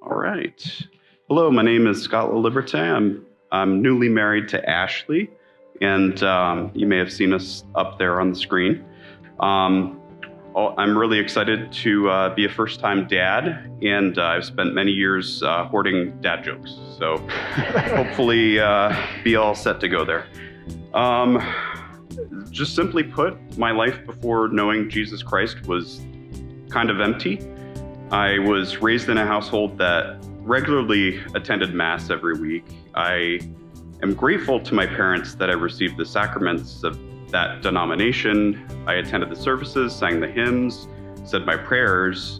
All right. Hello, my name is Scott LaLiberte. I'm newly married to Ashley, and you may have seen us up there on the screen. I'm really excited to be a first-time dad, and I've spent many years hoarding dad jokes. So hopefully be all set to go there. Just simply put, my life before knowing Jesus Christ was kind of empty. I was raised in a household that regularly attended Mass every week. I am grateful to my parents that I received the sacraments of that denomination. I attended the services, sang the hymns, said my prayers.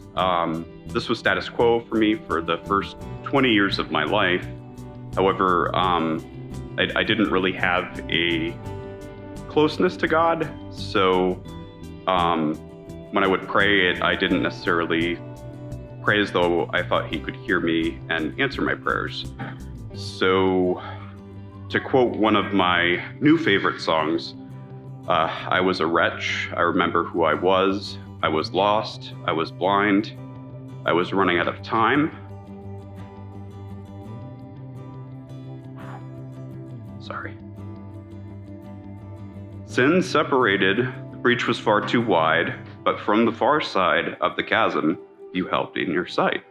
This was status quo for me for the first 20 years of my life. However, I didn't really have a closeness to God, so when I would pray, I didn't necessarily pray as though I thought he could hear me and answer my prayers. So, to quote one of my new favorite songs, I was a wretch. I remember who I was lost. I was blind. I was running out of time. Sorry. Sin separated, the breach was far too wide, but from the far side of the chasm, you held in your sight.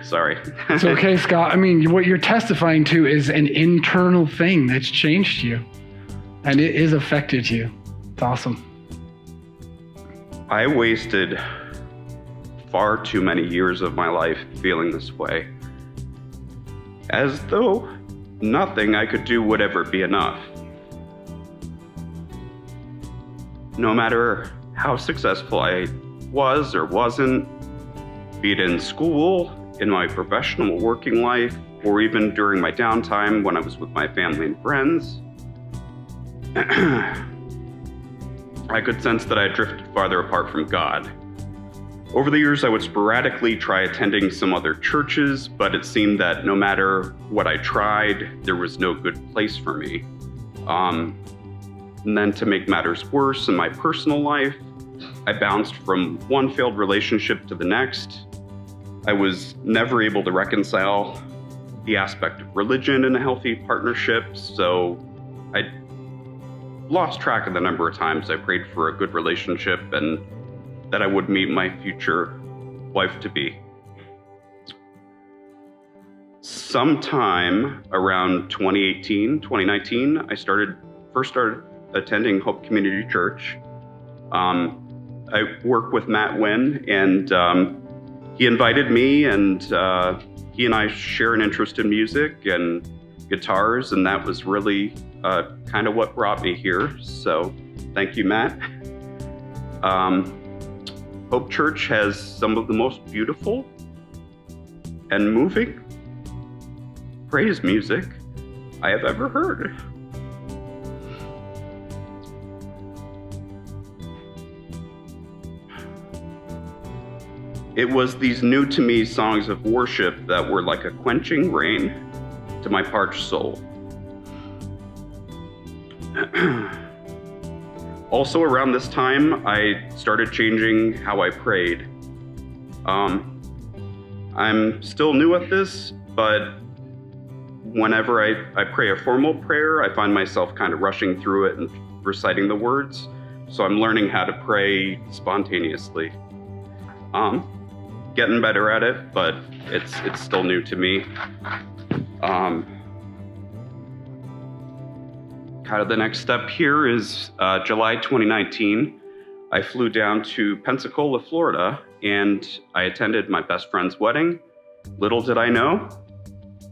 Sorry. It's okay, Scott. I mean, what you're testifying to is an internal thing that's changed you, and it has affected you. It's awesome. I wasted far too many years of my life feeling this way, as though nothing I could do would ever be enough. No matter how successful I was or wasn't, be it in school, in my professional working life, or even during my downtime when I was with my family and friends, I could sense that I had drifted farther apart from God. Over the years, I would sporadically try attending some other churches, but it seemed that no matter what I tried, there was no good place for me. And then to make matters worse in my personal life, I bounced from one failed relationship to the next. I was never able to reconcile the aspect of religion in a healthy partnership, so I lost track of the number of times I prayed for a good relationship and that I would meet my future wife-to-be. Sometime around 2018, 2019, I first started attending Hope Community Church. I work with Matt Wynn, and he invited me, and he and I share an interest in music and guitars, and that was really kind of what brought me here. So thank you, Matt. Hope Church has some of the most beautiful and moving praise music I have ever heard. It was these new to me songs of worship that were like a quenching rain to my parched soul. Also around this time, I started changing how I prayed. I'm still new at this, but whenever I pray a formal prayer, I find myself kind of rushing through it and reciting the words. So I'm learning how to pray spontaneously. Getting better at it, but it's still new to me. Kind of the next step here is July 2019. I flew down to Pensacola, Florida, and I attended my best friend's wedding. Little did I know,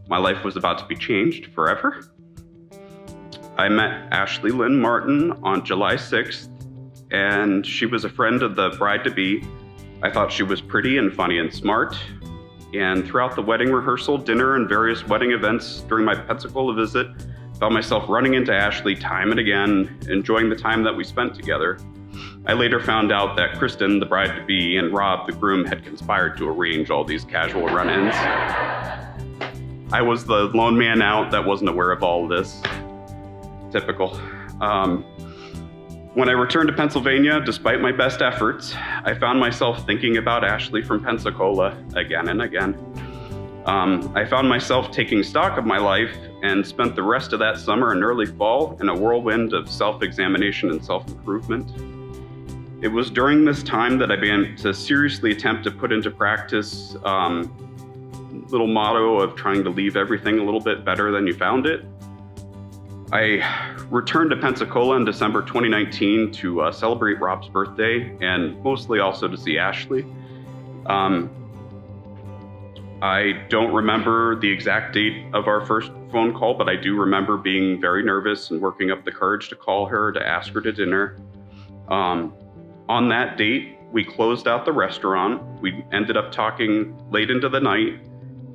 my life was about to be changed forever. I met Ashley Lynn Martin on July 6th, and she was a friend of the bride-to-be. I thought she was pretty and funny and smart. And throughout the wedding rehearsal, dinner, and various wedding events during my Pensacola visit, found myself running into Ashley time and again, enjoying the time that we spent together. I later found out that Kristen, the bride-to-be, and Rob, the groom, had conspired to arrange all these casual run-ins. I was the lone man out that wasn't aware of all of this. Typical. When I returned to Pennsylvania, despite my best efforts, I found myself thinking about Ashley from Pensacola again and again. I found myself taking stock of my life and spent the rest of that summer and early fall in a whirlwind of self-examination and self-improvement. It was during this time that I began to seriously attempt to put into practice little motto of trying to leave everything a little bit better than you found it. I returned to Pensacola in December 2019 to celebrate Rob's birthday and mostly also to see Ashley. I don't remember the exact date of our first phone call, but I do remember being very nervous and working up the courage to call her, to ask her to dinner. On that date, we closed out the restaurant. We ended up talking late into the night.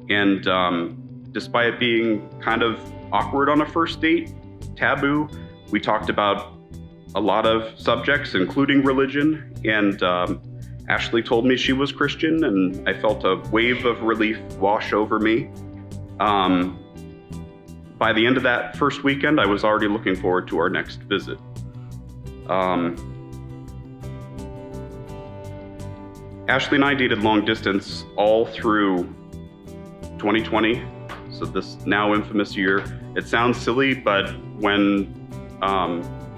And despite it being kind of awkward on a first date, taboo, we talked about a lot of subjects, including religion. And Ashley told me she was Christian, and I felt a wave of relief wash over me. By the end of that first weekend, I was already looking forward to our next visit. Ashley and I dated long distance all through 2020, so this now infamous year. It sounds silly, but when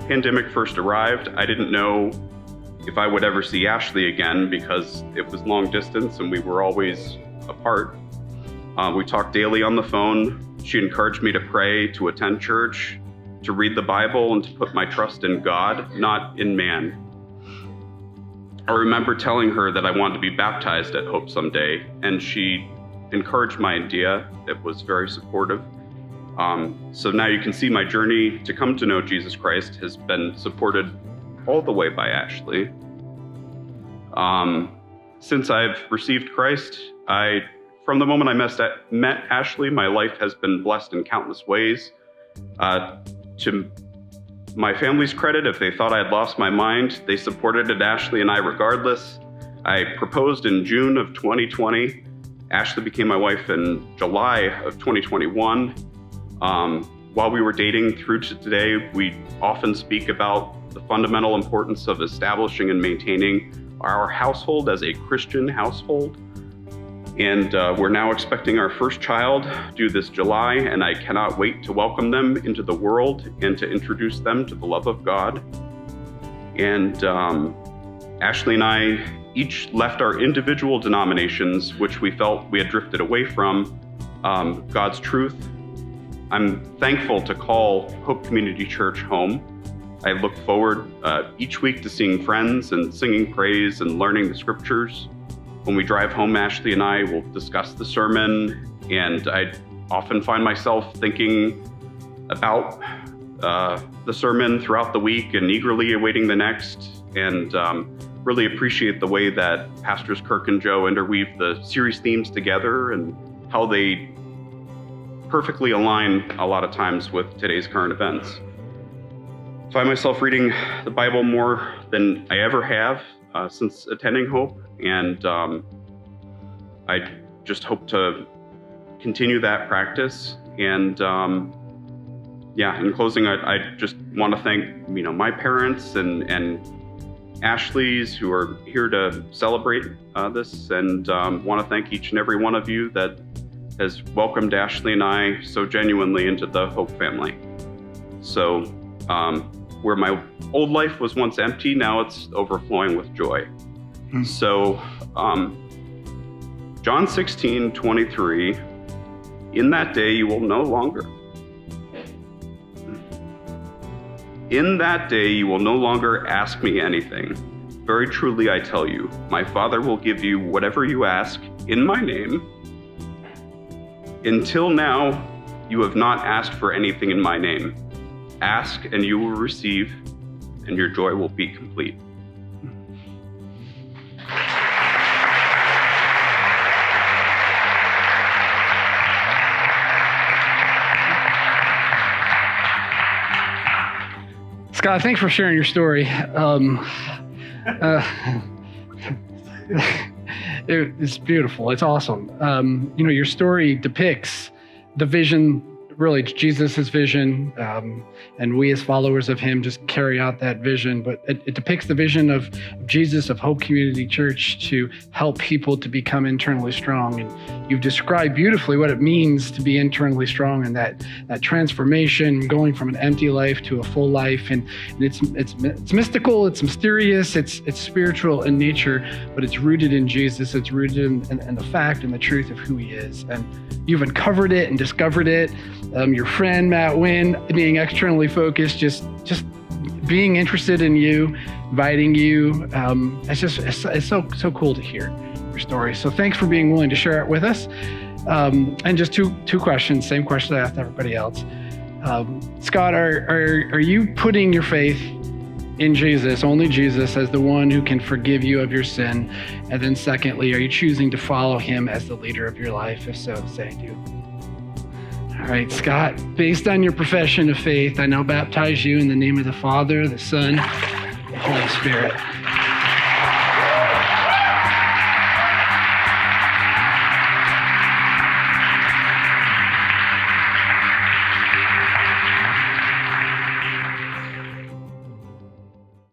pandemic first arrived, I didn't know if I would ever see Ashley again because it was long distance and we were always apart. We talked daily on the phone. She encouraged me to pray, to attend church, to read the Bible, and to put my trust in God, not in man. I remember telling her that I wanted to be baptized at Hope someday, and she encouraged my idea. It was very supportive. So now you can see my journey to come to know Jesus Christ has been supported all the way by Ashley. Since I've received Christ, from the moment I met Ashley, my life has been blessed in countless ways. To my family's credit, if they thought I had lost my mind, they supported Ashley and I regardless. I proposed in June of 2020. Ashley became my wife in July of 2021. While we were dating through to today, we often speak about the fundamental importance of establishing and maintaining our household as a Christian household. And we're now expecting our first child due this July, and I cannot wait to welcome them into the world and to introduce them to the love of God. And Ashley and I each left our individual denominations, which we felt we had drifted away from God's truth. I'm thankful to call Hope Community Church home. I look forward each week to seeing friends and singing praise and learning the scriptures. When we drive home, Ashley and I will discuss the sermon, and I often find myself thinking about the sermon throughout the week and eagerly awaiting the next, and really appreciate the way that Pastors Kirk and Joe interweave the series themes together and how they perfectly align a lot of times with today's current events. I find myself reading the Bible more than I ever have since attending Hope, and I just hope to continue that practice. And in closing, I just want to thank my parents and Ashley's who are here to celebrate this, and want to thank each and every one of you that has welcomed Ashley and I so genuinely into the Hope family. So where my old life was once empty, now it's overflowing with joy. So John 16:23, in that day you will no longer ask me anything. Very truly I tell you, my Father will give you whatever you ask in my name. Until now, you have not asked for anything in my name. Ask and you will receive, and your joy will be complete. Scott, thanks for sharing your story. It's beautiful. It's awesome. Your story depicts the vision really Jesus' vision, and we as followers of him just carry out that vision. But it depicts the vision of Jesus, of Hope Community Church, to help people to become internally strong. And you've described beautifully what it means to be internally strong, and that transformation, going from an empty life to a full life. And it's mystical, it's mysterious, it's spiritual in nature, but it's rooted in Jesus. It's rooted in the fact and the truth of who he is. And you've uncovered it and discovered it. Your friend, Matt Wynn, being externally focused, just being interested in you, inviting you. It's so cool to hear your story. So thanks for being willing to share it with us. And just two questions, same question I asked everybody else. Scott, are you putting your faith in Jesus, only Jesus, as the one who can forgive you of your sin? And then secondly, are you choosing to follow him as the leader of your life? If so, say I do. All right, Scott, based on your profession of faith, I now baptize you in the name of the Father, the Son, the Holy Spirit.